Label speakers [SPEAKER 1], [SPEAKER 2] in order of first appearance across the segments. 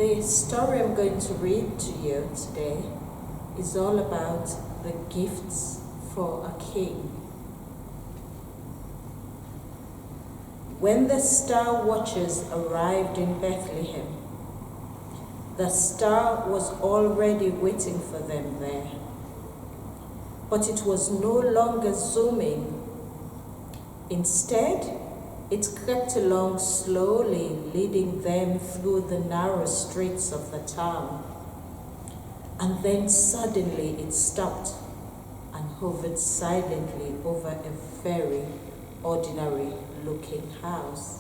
[SPEAKER 1] The story I'm going to read to you today is all about the gifts for a king. When the star watchers arrived in Bethlehem, the star was already waiting for them there. But it was no longer zooming. Instead, it crept along slowly, leading them through the narrow streets of the town. And then suddenly it stopped and hovered silently over a very ordinary-looking house.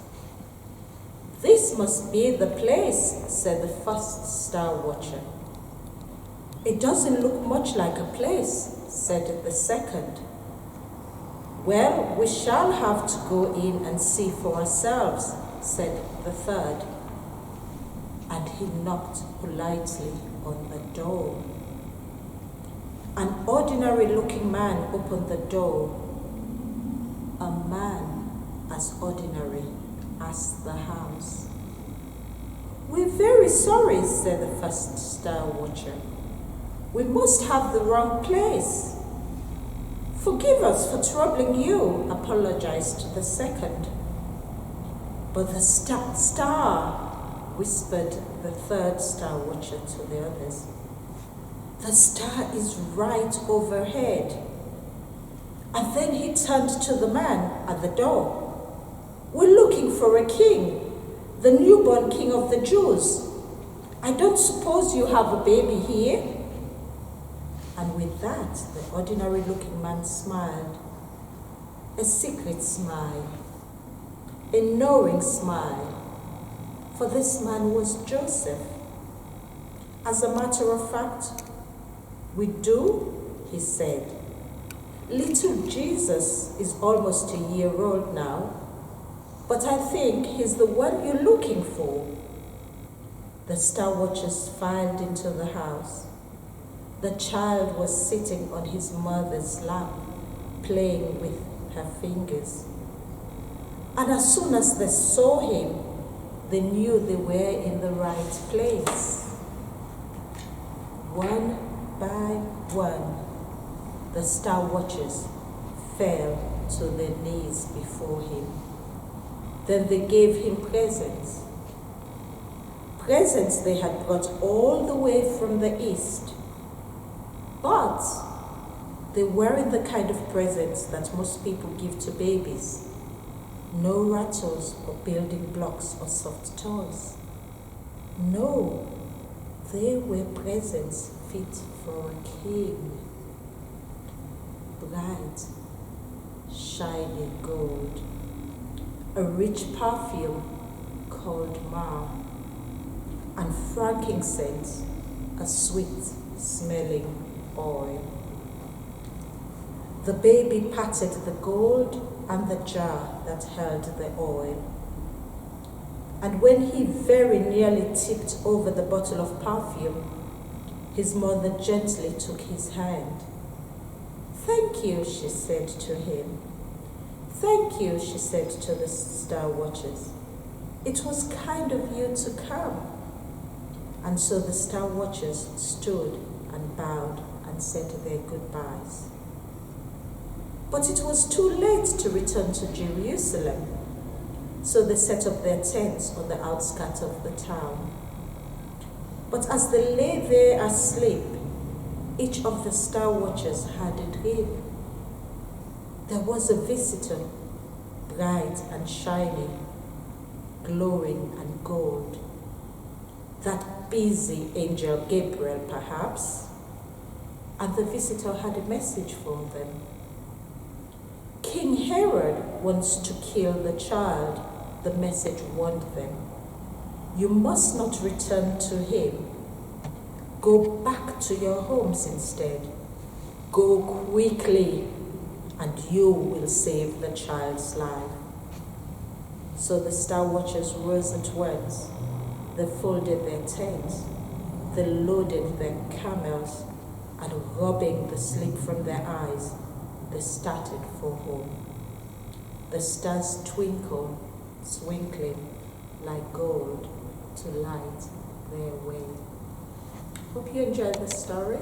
[SPEAKER 1] "This must be the place," said the first star watcher. "It doesn't look much like a place," said the second. "Well, we shall have to go in and see for ourselves," said the third. And he knocked politely on the door. An ordinary-looking man opened the door. A man as ordinary as the house. "We're very sorry," said the first star watcher. "We must have the wrong place." "Forgive us for troubling you," apologized the second. "But the star," whispered the third star watcher to the others. "The star is right overhead." And then he turned to the man at the door. "We're looking for a king, the newborn king of the Jews. I don't suppose you have a baby here?" And with that, the ordinary-looking man smiled. A secret smile. A knowing smile. For this man was Joseph. "As a matter of fact, we do," he said. "Little Jesus is almost a year old now, but I think he's the one you're looking for." The star watchers filed into the house. The child was sitting on his mother's lap, playing with her fingers. And as soon as they saw him, they knew they were in the right place. One by one, the star watchers fell to their knees before him. Then they gave him presents. Presents they had brought all the way from the east. But they weren't the kind of presents that most people give to babies. No rattles or building blocks or soft toys. No, they were presents fit for a king. Bright, shiny gold, a rich perfume called myrrh, and frankincense, a sweet-smelling oil. The baby patted the gold and the jar that held the oil. And when he very nearly tipped over the bottle of perfume, his mother gently took his hand. "Thank you," she said to him. "Thank you," she said to the star watchers. "It was kind of you to come." And so the star watchers stood and bowed and said their goodbyes. But it was too late to return to Jerusalem, so they set up their tents on the outskirts of the town. But as they lay there asleep, each of the star watchers had a dream. There was a visitor, bright and shiny, glowing and gold. That busy angel Gabriel, perhaps. And the visitor had a message for them. "King Herod wants to kill the child," the message warned them. "You must not return to him. Go back to your homes instead. Go quickly, and you will save the child's life." So the star watchers rose at once. They folded their tents. They loaded their camels, and rubbing the sleep from their eyes, they started for home. The stars twinkling like gold to light their way. Hope you enjoyed the story.